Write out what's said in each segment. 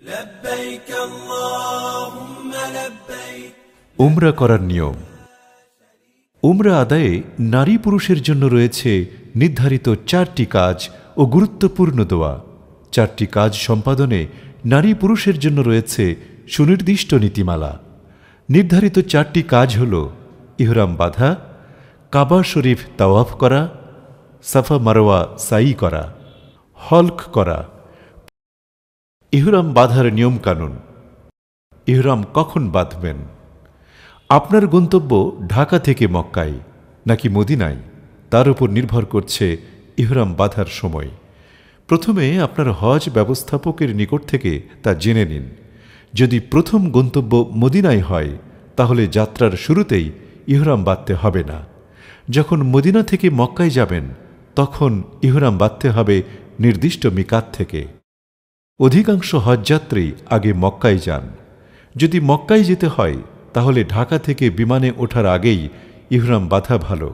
لبيك اللهم لبيك উমরা করার নিয়ম। উমরা আদায়ে নারী পুরুষের জন্য রয়েছে নির্ধারিত 4টি কাজ ও গুরুত্বপূর্ণ দোয়া। 4টি কাজ সম্পাদনে নারী পুরুষের জন্য রয়েছে সুনির্দিষ্ট নীতিমালা। নির্ধারিত 4টি কাজ হল ইহরাম বাঁধা, কাবা শরীফ তাওয়াফ করা, সাফা মারওয়া সাই করা, হলক করা। ইহরাম বাঁধার নিয়মকানুন। ইহরাম কখন বাঁধবেন? আপনার গন্তব্য ঢাকা থেকে মক্কায় নাকি মদিনায়, তার উপর নির্ভর করছে ইহরাম বাঁধার সময়। প্রথমে আপনার হজ ব্যবস্থাপকের নিকট থেকে তা জেনে নিন। যদি প্রথম গন্তব্য মদিনায় হয় তাহলে যাত্রার শুরুতেই ইহরাম বাঁধতে হবে না। যখন মদিনা থেকে মক্কায় যাবেন তখন ইহরাম বাঁধতে হবে নির্দিষ্ট মিকাত থেকে। অধিকাংশ হজযাত্রী আগে মক্কায় যান। যদি মক্কায় যেতে হয় তাহলে ঢাকা থেকে বিমানে ওঠার আগেই ইহরাম বাঁধা ভালো,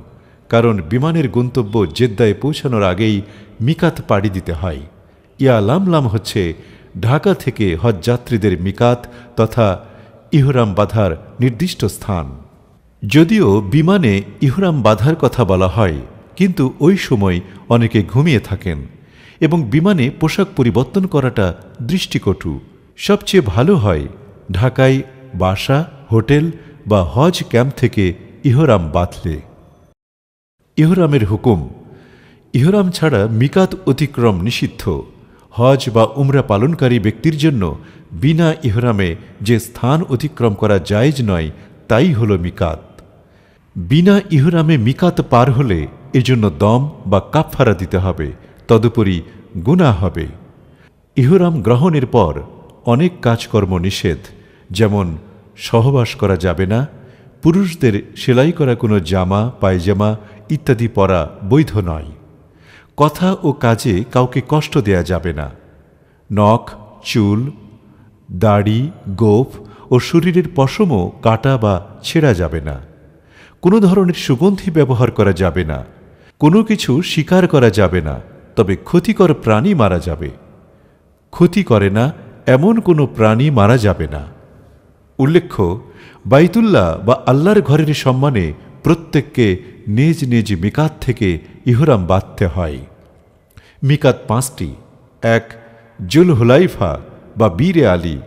কারণ বিমানের গন্তব্য জেদ্দায় পৌঁছানোর আগেই মিকাত পাড়ি দিতে হয়। ইয়ালামলাম হচ্ছে ঢাকা থেকে হজযাত্রীদের মিকাত তথা ইহরাম বাঁধার নির্দিষ্ট স্থান। যদিও বিমানে ইহরাম বাঁধার কথা বলা হয়, কিন্তু ওই সময় অনেকে ঘুমিয়ে থাকেন এবং বিমানে পোশাক পরিবর্তন করাটা দৃষ্টিকটু। সবচেয়ে ভালো হয় ঢাকায় বাসা, হোটেল বা হজ ক্যাম্প থেকে ইহরাম বাঁধলে। ইহরামের হুকুম। ইহরাম ছাড়া মিকাত অতিক্রম নিষিদ্ধ। হজ বা উমরা পালনকারী ব্যক্তির জন্য বিনা ইহরামে যে স্থান অতিক্রম করা জায়েজ নয় তাই হল মিকাত। বিনা ইহরামে মিকাত পার হলে এজন্য দম বা কাফফারা দিতে হবে, তদুপরি গুনাহ হবে। ইহরাম গ্রহণের পর অনেক কাজকর্ম নিষেধ, যেমন সহবাস করা যাবে না, পুরুষদের সেলাই করা কোনো জামা, পায়জামা ইত্যাদি পরা বৈধ নয়, কথা ও কাজে কাউকে কষ্ট দেয়া যাবে না, নখ, চুল, দাড়ি, গোঁফ ও শরীরের পশমও কাটা বা ছেঁড়া যাবে না, কোনো ধরনের সুগন্ধি ব্যবহার করা যাবে না, কোনো কিছু শিকার করা যাবে না, তবে ক্ষতিকর প্রাণী মারা যাবে। ক্ষতি করে না এমন কোনো প্রাণী মারা যাবে না। উল্লেখ্য, বাইতুল্লাহ বা আল্লাহর ঘরের সম্মানে প্রত্যেককে নিজ নিজ মিকাত থেকে ইহরাম বাঁধতে হয়। মিকাত 5টি। 1. জুলহুলাইফা বা বীরে আলী,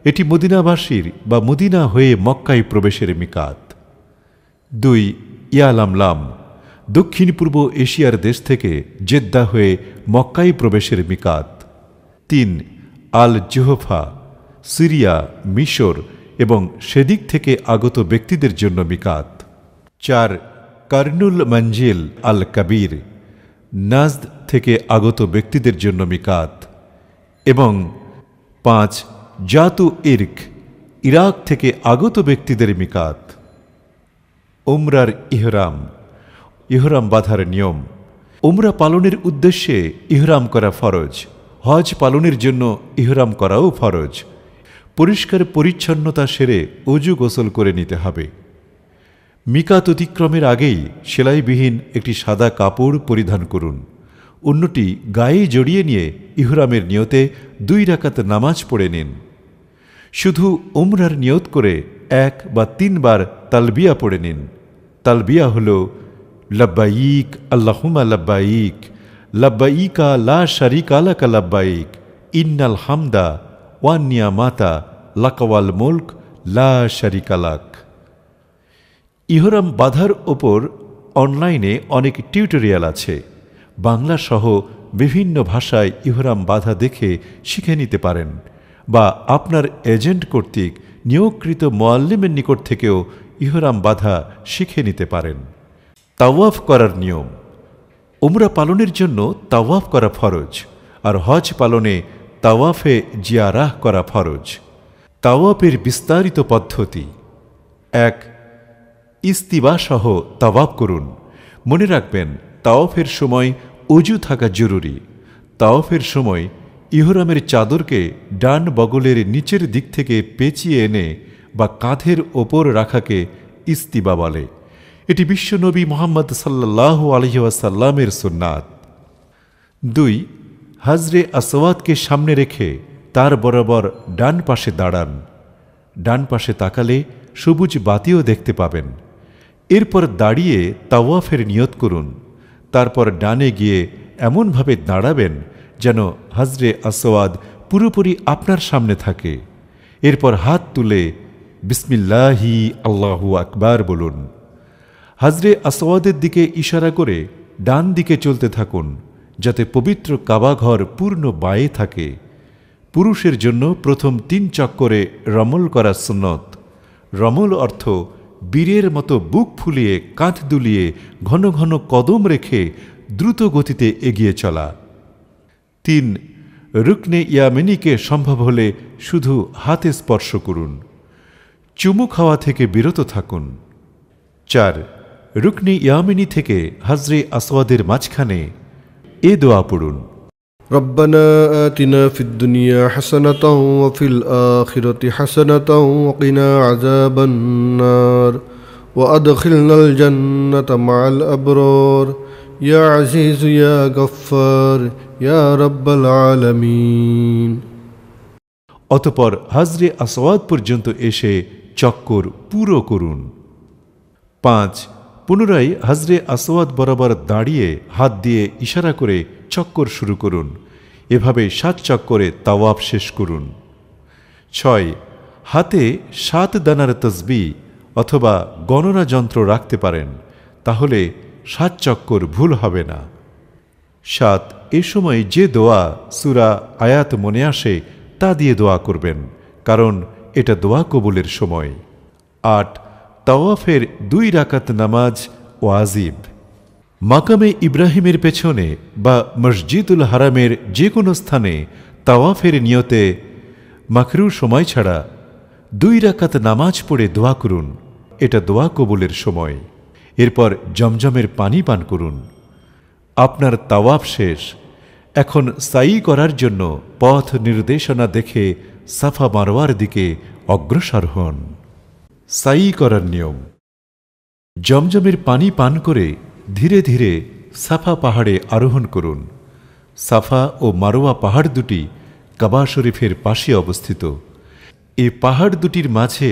এটি মদিনাবাসীর বা মদিনা হয়ে মক্কায় প্রবেশের মিকাত। 2. ইয়ালামলাম, দক্ষিণ পূর্ব এশিয়ার দেশ থেকে জেদ্দা হয়ে মক্কায় প্রবেশের মিকাত। 3. আল জুহফা, সিরিয়া, মিশর এবং সেদিক থেকে আগত ব্যক্তিদের জন্য মিকাত। 4. কারনুল মঞ্জিল আল কাবির, নাজদ থেকে আগত ব্যক্তিদের জন্য মিকাত। এবং 5. জাতু ইরক, ইরাক থেকে আগত ব্যক্তিদের মিকাত। উমরার ইহরাম। ইহরাম বাঁধার নিয়ম। উমরা পালনের উদ্দেশ্যে ইহরাম করা ফরজ। হজ পালনের জন্য ইহরাম করাও ফরজ। পরিষ্কার পরিচ্ছন্নতা সেরে অজু গোসল করে নিতে হবে। মিকাত অতিক্রমের আগেই সেলাইবিহীন একটি সাদা কাপড় পরিধান করুন। অন্যটি গায়ে জড়িয়ে নিয়ে ইহরামের নিয়তে 2 রাকাত নামাজ পড়ে নিন। শুধু উমরার নিয়ত করে 1 বা 3 বার তালবিয়া পড়ে নিন। তালবিয়া হল লব্বাইক আল্লাহুম্মা লব্বাইক, লব্বাইকা লা শারিকা লাকা লব্বাইক, ইন্নাল হামদা ওয়ান নিয়ামাতা লাকাওয়াল মুলক লা শারিকা লাক। ইহরাম বাঁধার ওপর অনলাইনে অনেক টিউটোরিয়াল আছে। বাংলা সহ বিভিন্ন ভাষায় ইহরাম বাঁধা দেখে শিখে নিতে পারেন, বা আপনার এজেন্ট কর্তৃক নিয়োগকৃত মুআল্লিমের নিকট থেকেও ইহরাম বাঁধা শিখে নিতে পারেন। তাওয়াফ করার নিয়ম। উমরা পালনের জন্য তাওয়াফ করা ফরজ, আর হজ পালনে তাওয়াফে জিয়ারাহ করা ফরজ। তাওয়াফের বিস্তারিত পদ্ধতি। 1. ইস্তিবা সহ তাওয়াফ করুন। মনে রাখবেন, তাওয়াফের সময় অজু থাকা জরুরি। তাওয়াফের সময় ইহরামের চাদরকে ডান বগলের নিচের দিক থেকে পেঁচিয়ে এনে বা কাঁধের ওপর রাখাকে ইস্তিবা বলে। এটি বিশ্বনবী মুহাম্মদ সাল্লাল্লাহু আলাইহি ওয়াসাল্লামের সুন্নাত। 2. হাজরে আসওয়াদকে সামনে রেখে তার বরাবর ডান পাশে দাঁড়ান। ডান পাশে তাকালে সবুজ বাতিও দেখতে পাবেন। এরপর দাঁড়িয়ে তাওয়াফের নিয়ত করুন। তারপর ডানে গিয়ে এমনভাবে দাঁড়াবেন যেন হাজরে আসওয়াদ পুরোপুরি আপনার সামনে থাকে। এরপর হাত তুলে বিসমিল্লাহি আল্লাহু আকবার বলুন। হাজরে আসওয়াদের দিকে ইশারা করে ডান দিকে চলতে থাকুন, যাতে পবিত্র কাবা ঘর পূর্ণ বায়ে থাকে। পুরুষের জন্য প্রথম 3 চক্করে রমল করা সুন্নত। রমল অর্থ বীরের মতো বুক ফুলিয়ে, কাঁধ দুলিয়ে, ঘন ঘন কদম রেখে দ্রুত গতিতে এগিয়ে চলা। 3. রুকনে ইয়ামিনীকে সম্ভব হলে শুধু হাতে স্পর্শ করুন। চুমু খাওয়া থেকে বিরত থাকুন। 4. রুকনে ইয়ামিনী থেকে হাজরে আসওয়াদের মাঝখানে এ দোয়া পড়ুন। ربنا آتنا في الدنيا حسنة وفي الآخرة حسنة وقنا عذاب النار وأدخلنا الجنة مع الأبرار يا عزيز يا غفار يا رب العالمين। অতঃপর হাজরে আসওয়াদ পর্যন্ত এসে চক্কর পুরো করুন। 5. পুনরায় হাজরে আসওয়াদ বরাবর দাঁড়িয়ে হাত দিয়ে ইশারা করে চক্কর শুরু করুন। এভাবে 7 চক্করে তাওয়াফ শেষ করুন। 6. হাতে 7 দানার তসবিহ অথবা গণনা যন্ত্র রাখতে পারেন, তাহলে 7 চক্কর ভুল হবে না। 7. এ সময় যে দোয়া, সূরা, আয়াত মনে আসে তা দিয়ে দোয়া করবেন, কারণ এটা দোয়া কবুলের সময়। 8. তাওয়াফের 2 রাকাত নামাজ ওয়াজিব। মাকামে ইব্রাহিমের পেছনে বা মসজিদুল হারামের যে কোনো স্থানে তাওয়াফের নিয়তে মাকরু সময় ছাড়া 2 রাকাত নামাজ পড়ে দোয়া করুন, এটা দোয়া কবুলের সময়। এরপর জমজমের পানি পান করুন। আপনার তাওয়াফ শেষ। এখন সাই করার জন্য পথ নির্দেশনা দেখে সাফা মারওয়ার দিকে অগ্রসর হন। সাই করার নিয়ম: জমজমের পানি পান করে ধীরে ধীরে সাফা পাহাড়ে আরোহণ করুন। সাফা ও মারোয়া পাহাড় দুটি কাবা শরীফের পাশে অবস্থিত। এই পাহাড় দুটির মাঝে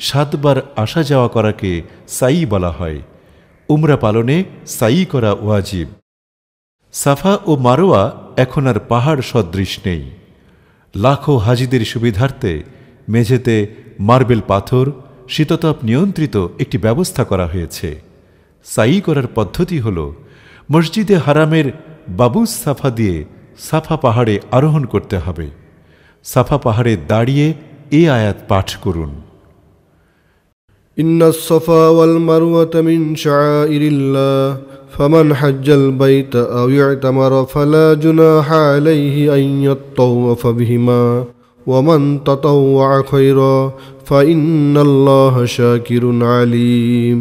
7 বার আসা যাওয়া করাকে সাই বলা হয়। উমরা পালনে সাই করা ওয়াজিব। সাফা ও মারোয়া এখন আর পাহাড় সদৃশ নেই। লাখো হাজিদের সুবিধার্থে মেঝেতে মার্বেল পাথর, শীততাপ নিয়ন্ত্রিত একটি ব্যবস্থা করা হয়েছে। সাই করার পদ্ধতি হল মসজিদে হারামের বাবুস সাফা দিয়ে সাফা পাহাড়ে আরোহণ করতে হবে। সাফা পাহাড়ে দাঁড়িয়ে এ আয়াত পাঠ করুন। إن الصفا والمروة من شعائر الله فمن حج البيت أو اعتمر فلا جناح عليه أن يطوف بهما ومن تطوع خيرا فإن الله شاكر عليم।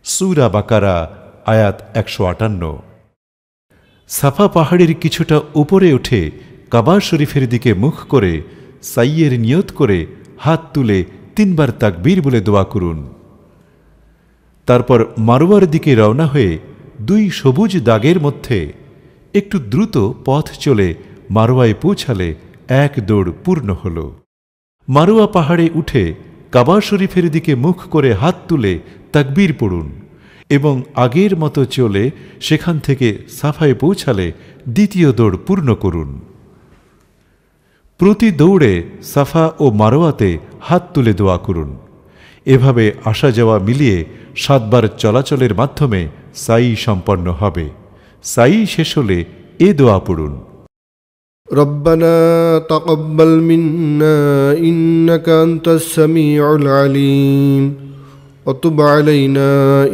সূরা বাকারা আয়াত 158। সাফা পাহাড়ের কিছুটা উপরে উঠে কাবা শরীফের দিকে মুখ করে সাইয়ের নিয়ত করে হাত তুলে 3 বার তাকবীর বলে দোয়া করুন। তারপর মারওয়ার দিকে রওনা হয়ে 2 সবুজ দাগের মধ্যে একটু দ্রুত পথ চলে মারওয়ায় পৌঁছালে 1 দৌড় পূর্ণ হল। মারওয়া পাহাড়ে উঠে কাবা শরীফের দিকে মুখ করে হাত তুলে তাকবীর পড়ুন এবং আগের মতো চলে সেখান থেকে সাফায় পৌঁছালে 2য় দৌড় পূর্ণ করুন। প্রতি দৌড়ে সাফা ও মারওয়াতে হাত তুলে দোয়া করুন। এভাবে আসা যাওয়া মিলিয়ে 7 বার চলাচলের মাধ্যমে সাই সম্পন্ন হবে। সাই শেষ হলে এ দোয়া পড়ুন। ربنا تقبل منا إنك أنت السميع العليم وتب علينا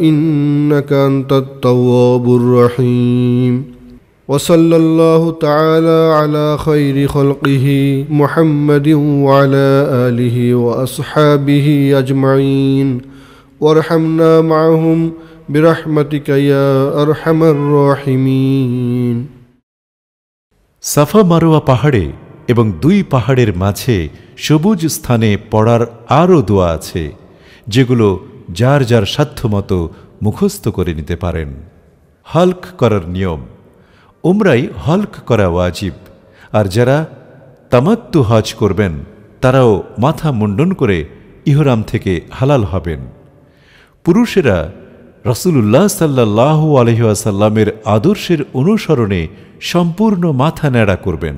إنك أنت التواب الرحيم وصلى الله تعالى على خير خلقه محمد وعلى آله وأصحابه أجمعين وارحمنا معهم برحمتك يا أرحم الراحمين। সাফা মারওয়া পাহাড়ে এবং 2 পাহাড়ের মাঝে সবুজ স্থানে পড়ার আরও দোয়া আছে, যেগুলো যার যার সাধ্যমতো মুখস্থ করে নিতে পারেন। হল্ক করার নিয়ম: উমরাই হল্ক করা ওয়াজিব, আর যারা তামাত্তু হজ করবেন তারাও মাথা মুন্ডন করে ইহরাম থেকে হালাল হবেন। পুরুষেরা রাসূলুল্লাহ সাল্লাল্লাহু আলাইহি ওয়াসাল্লামের আদর্শের অনুসরণে সম্পূর্ণ মাথা ন্যাড়া করবেন,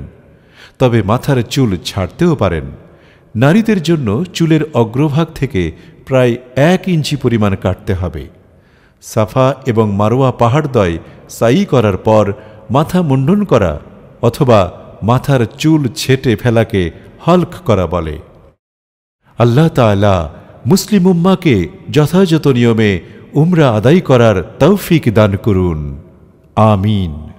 তবে মাথার চুল ছাড়তেও পারেন। নারীদের জন্য চুলের অগ্রভাগ থেকে প্রায় 1 ইঞ্চি পরিমাণ কাটতে হবে। সাফা এবং মারওয়া পাহাড়দ্বয় সাই করার পর মাথা মুন্ডন করা অথবা মাথার চুল ছেটে ফেলাকে হলক করা বলে। আল্লাহ তাআলা মুসলিম উম্মাকে যথাযথ নিয়মে উমরা আদায় করার তৌফিক দান করুন। আমিন।